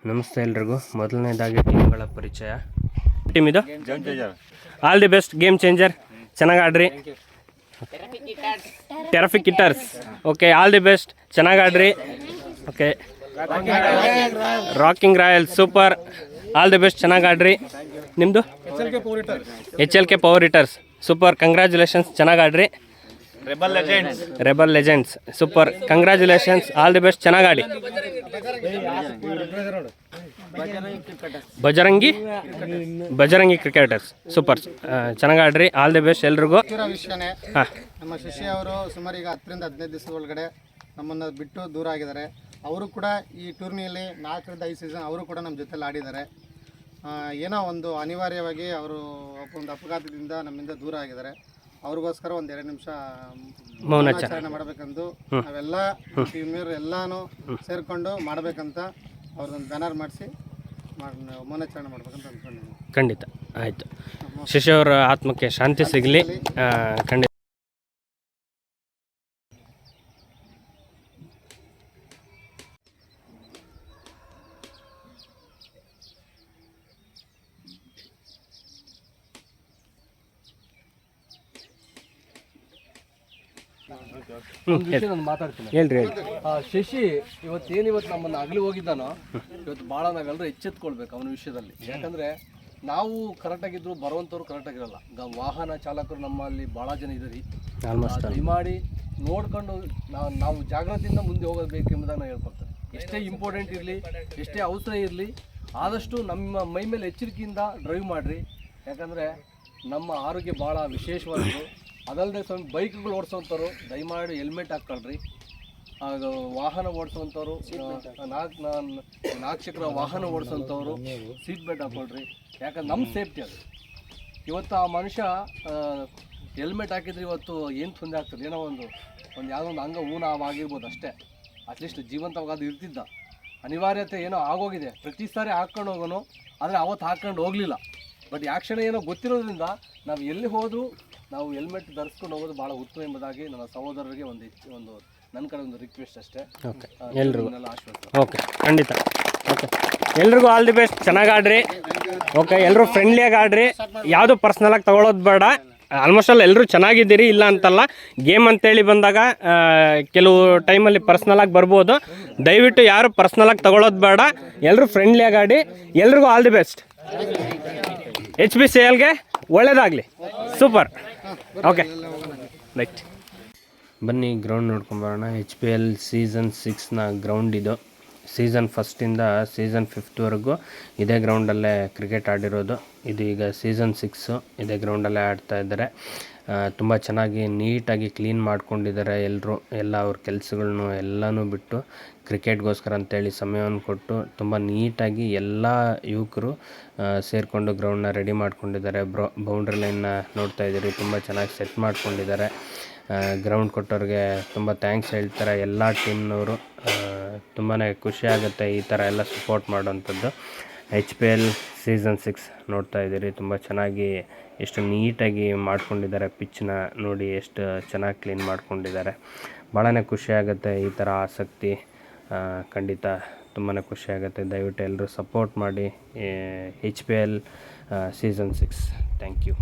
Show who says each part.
Speaker 1: ನಮಸ್ತೆ ಎಲ್ರಿಗೂ. ಮೊದಲನೇದಾಗಿ ಟೀಮ್ಗಳ ಪರಿಚಯ. ಟೀಮ್ ಇದು all the best, game changer, ಚೆನ್ನಾಗಿ ಆಡ್ರಿ. Terrific hitters, okay, all the best, ಚೆನ್ನಾಗಿ ಆಡ್ರಿ. Okay, rocking royal, super, all the best, ಚೆನ್ನಾಗಿ ಆಡ್ರಿ. ನಿಮ್ಮದು HLK power hitters, super, congratulations, ಚೆನ್ನಾಗಿ ಆಡ್ರಿ. Rebel legends, super, congratulations, all the best, ಚೆನ್ನಾಗಿ ಆಡಿ. ಬಜರಂಗಿ ಕ್ರಿಕೆಟರ್ಸ್, ಸೂಪರ್, ಚೆನ್ನಾಗಿ ಆಡ್ರಿ, ಆಲ್ ದಿ ಬೆಸ್ಟ್ ಎಲ್ರಿಗೂ.
Speaker 2: ನಮ್ಮ ಶಶಿ ಅವರು ಸುಮಾರು ಈಗ 10ರಿಂದ 15 ದಿವಸ ಒಳಗಡೆ ನಮ್ಮನ್ನು ಬಿಟ್ಟು ದೂರ ಆಗಿದ್ದಾರೆ. ಅವರು ಕೂಡ ಈ ಟೂರ್ನಿಯಲ್ಲಿ 4ರಿಂದ 5 ಸೀಸನ್ ಅವರು ಕೂಡ ನಮ್ಮ ಜೊತೆಲಿ ಆಡಿದ್ದಾರೆ. ಏನೋ ಒಂದು ಅನಿವಾರ್ಯವಾಗಿ ಅವರು ಒಂದು ಅಪಘಾತದಿಂದ ನಮ್ಮಿಂದ ದೂರ ಆಗಿದ್ದಾರೆ. ಅವ್ರಿಗೋಸ್ಕರ ಒಂದು 2 ನಿಮಿಷ ಮೌನಾಚರಣೆ ಮಾಡಬೇಕಂದು ನಾವೆಲ್ಲ ಟೀಮಿಯರು ಎಲ್ಲಾನು ಸೇರಿಕೊಂಡು ಮಾಡಬೇಕಂತ ಅವ್ರದ್ದೊಂದು ಬ್ಯಾನರ್ ಮಾಡಿಸಿ ಮೌನಾಚರಣೆ ಮಾಡ್ಬೇಕಂತ ಅಂದ್ಕೊಂಡಿದ್ದೀನಿ.
Speaker 1: ಖಂಡಿತ ಆಯಿತು. ಶಶಿ ಅವರ ಆತ್ಮಕ್ಕೆ ಶಾಂತಿ ಸಿಗಲಿ. ಖಂಡಿತ.
Speaker 3: ನಾನು ಮಾತಾಡ್ತೀನಿ.
Speaker 1: ಹೇಳ್ರಿ.
Speaker 3: ಶಶಿ ಇವತ್ತು ನಮ್ಮನ್ನು ಅಗಲಿ ಹೋಗಿದ್ದಾನೋ, ಇವತ್ತು ಭಾಳ ನಾವೆಲ್ಲರೂ ಎಚ್ಚೆತ್ಕೊಳ್ಬೇಕು ಅವನ ವಿಷಯದಲ್ಲಿ. ಯಾಕಂದರೆ ನಾವು ಕರೆಕ್ಟಾಗಿದ್ರು ಬರುವಂಥವ್ರು ಕರೆಕ್ಟಾಗಿರಲ್ಲ. ವಾಹನ ಚಾಲಕರು ನಮ್ಮಲ್ಲಿ ಭಾಳ ಜನ ಇದ್ದಾರೆ. ದಯಮಾಡಿ ನೋಡ್ಕೊಂಡು ನಾವು ಜಾಗ್ರತೆಯಿಂದ ಮುಂದೆ ಹೋಗಬೇಕೆಂಬುದಾಗಿ ನಾನು ಹೇಳ್ಕೊಳ್ತೇನೆ. ಎಷ್ಟೇ ಇಂಪಾರ್ಟೆಂಟ್ ಇರಲಿ, ಎಷ್ಟೇ ಅವಸರ ಇರಲಿ, ಆದಷ್ಟು ನಮ್ಮ ಮೈ ಮೇಲೆ ಎಚ್ಚರಿಕೆಯಿಂದ ಡ್ರೈವ್ ಮಾಡಿರಿ. ಯಾಕಂದರೆ ನಮ್ಮ ಆರೋಗ್ಯ ಭಾಳ ವಿಶೇಷವಾದದ್ದು. ಅದಲ್ಲದೆ ಸ್ವಲ್ಪ ಬೈಕ್ಗಳು ಓಡಿಸೋಂಥವ್ರು ದಯಮಾಡಿ ಹೆಲ್ಮೆಟ್ ಹಾಕ್ಕೊಳ್ರಿ. ವಾಹನ ಓಡಿಸೋಂಥವ್ರು, 4 ಚಕ್ರ ವಾಹನ ಓಡಿಸೋಂಥವ್ರು ಸೀಟ್ ಬೆಲ್ಟ್ ಹಾಕ್ಕೊಳ್ರಿ. ಯಾಕಂದ್ರೆ ನಮ್ಮ ಸೇಫ್ಟಿ ಅದು. ಇವತ್ತು ಆ ಮನುಷ್ಯ ಹೆಲ್ಮೆಟ್ ಹಾಕಿದ್ರೆ ಇವತ್ತು ಏನು ತೊಂದರೆ ಆಗ್ತದೆ, ಏನೋ ಒಂದು ಯಾವುದೋ ಒಂದು ಅಂಗ ಊನ ಆಗಿರ್ಬೋದು ಅಷ್ಟೇ. ಅಟ್ಲೀಸ್ಟ್ ಜೀವಂತವಾಗಿ ಅದು ಇರ್ತಿದ್ದ. ಅನಿವಾರ್ಯತೆ ಏನೋ ಆಗೋಗಿದೆ. ಪ್ರತಿ ಸಾರಿ ಹಾಕ್ಕೊಂಡು ಹೋಗೋನು, ಆದರೆ ಅವತ್ತು ಹಾಕ್ಕೊಂಡು ಹೋಗಲಿಲ್ಲ. ಬಟ್ ಯಾಕ್ಷಣ ಏನೋ ಗೊತ್ತಿರೋದ್ರಿಂದ ನಾವು ಎಲ್ಲಿ ಹೋದರೂ ನಾವು ಹೆಲ್ಮೆಟ್ ಧರಿಸ್ಕೊಂಡು ಹೋಗೋದು ಭಾಳ ಉತ್ತಮ ಎಂಬುದಾಗಿ ನನ್ನ ಸಹೋದರರಿಗೆ ಒಂದು ನನ್ನ ಕಡೆ ಒಂದು ರಿಕ್ವೆಸ್ಟ್ ಅಷ್ಟೇ.
Speaker 1: ಓಕೆ, ಎಲ್ರಿಗೂ ಓಕೆ, ಖಂಡಿತ. ಓಕೆ, ಎಲ್ರಿಗೂ ಆಲ್ ದಿ ಬೆಸ್ಟ್, ಚೆನ್ನಾಗಿ ಆಡ್ರಿ. ಓಕೆ, ಎಲ್ಲರೂ ಫ್ರೆಂಡ್ಲಿಯಾಗಿ ಆಡ್ರಿ, ಯಾವುದು ಪರ್ಸ್ನಲಾಗಿ ತೊಗೊಳೋದು ಬೇಡ. ಆಲ್ಮೋಸ್ಟ್ ಆಲ್ ಎಲ್ಲರೂ ಚೆನ್ನಾಗಿದ್ದೀರಿ, ಇಲ್ಲ ಅಂತಲ್ಲ. ಗೇಮ್ ಅಂತೇಳಿ ಬಂದಾಗ ಕೆಲವು ಟೈಮಲ್ಲಿ ಪರ್ಸ್ನಲಾಗಿ ಬರ್ಬೋದು. ದಯವಿಟ್ಟು ಯಾರು ಪರ್ಸ್ನಲಾಗಿ ತೊಗೊಳೋದು ಬೇಡ, ಎಲ್ಲರೂ ಫ್ರೆಂಡ್ಲಿಯಾಗಿ ಆಡಿ. ಎಲ್ರಿಗೂ ಆಲ್ ದಿ ಬೆಸ್ಟ್. HBCLಗೆ ಒಳ್ಳೇದಾಗಲಿ. ಸೂಪರ್. ಓಕೆ, ರೈಟ್, ಬನ್ನಿ ಗ್ರೌಂಡ್ ನೋಡ್ಕೊಂಬರೋಣ. HPL ಸೀಸನ್ 6ನ ಗ್ರೌಂಡ್ ಇದು. ಸೀಸನ್ 1 ಸೀಸನ್ 5ವರೆಗೂ ಇದೇ ಗ್ರೌಂಡಲ್ಲೇ ಕ್ರಿಕೆಟ್ ಆಡಿರೋದು. ಇದು ಈಗ ಸೀಸನ್ 6 ಇದೇ ಗ್ರೌಂಡಲ್ಲೇ ಆಡ್ತಾ ಇದ್ದಾರೆ. ತುಂಬ ಚೆನ್ನಾಗಿ ನೀಟಾಗಿ ಕ್ಲೀನ್ ಮಾಡ್ಕೊಂಡಿದ್ದಾರೆ ಎಲ್ಲರೂ. ಎಲ್ಲ ಅವ್ರ ಕೆಲಸಗಳ್ನು ಎಲ್ಲನೂ ಬಿಟ್ಟು ಕ್ರಿಕೆಟ್ಗೋಸ್ಕರ ಅಂತೇಳಿ ಸಮಯವನ್ನು ಕೊಟ್ಟು ತುಂಬ ನೀಟಾಗಿ ಎಲ್ಲ ಯುವಕರು ಸೇರಿಕೊಂಡು ಗ್ರೌಂಡನ್ನ ರೆಡಿ ಮಾಡ್ಕೊಂಡಿದ್ದಾರೆ. ಬೌಂಡ್ರಿ ಲೈನ್ನ ನೋಡ್ತಾ ಇದ್ದೀರಿ, ತುಂಬ ಚೆನ್ನಾಗಿ ಸೆಟ್ ಮಾಡ್ಕೊಂಡಿದ್ದಾರೆ. ಗ್ರೌಂಡ್ ಕೊಟ್ಟವ್ರಿಗೆ ತುಂಬ ಥ್ಯಾಂಕ್ಸ್ ಹೇಳ್ತಾರೆ ಎಲ್ಲ ಟೀಮ್ನವರು. ತುಂಬಾ ಖುಷಿ ಆಗುತ್ತೆ ಈ ಥರ ಎಲ್ಲ ಸಪೋರ್ಟ್ ಮಾಡೋವಂಥದ್ದು. HPL ಸೀಸನ್ 6 ನೋಡ್ತಾ ಇದ್ದೀರಿ, ತುಂಬ ಚೆನ್ನಾಗಿ ಎಷ್ಟು ನೀಟಾಗಿ ಮಾಡ್ಕೊಂಡಿದ್ದಾರೆ. ಪಿಚ್ನ ನೋಡಿ ಎಷ್ಟು ಚೆನ್ನಾಗಿ ಕ್ಲೀನ್ ಮಾಡ್ಕೊಂಡಿದ್ದಾರೆ. ಭಾಳನೇ ಖುಷಿ ಆಗುತ್ತೆ ಈ ಥರ ಆಸಕ್ತಿ. ಖಂಡಿತ ತುಂಬಾ ಖುಷಿ ಆಗುತ್ತೆ. ದಯವಿಟ್ಟು ಎಲ್ಲರೂ ಸಪೋರ್ಟ್ ಮಾಡಿ HPL ಸೀಸನ್ 6. Thank you.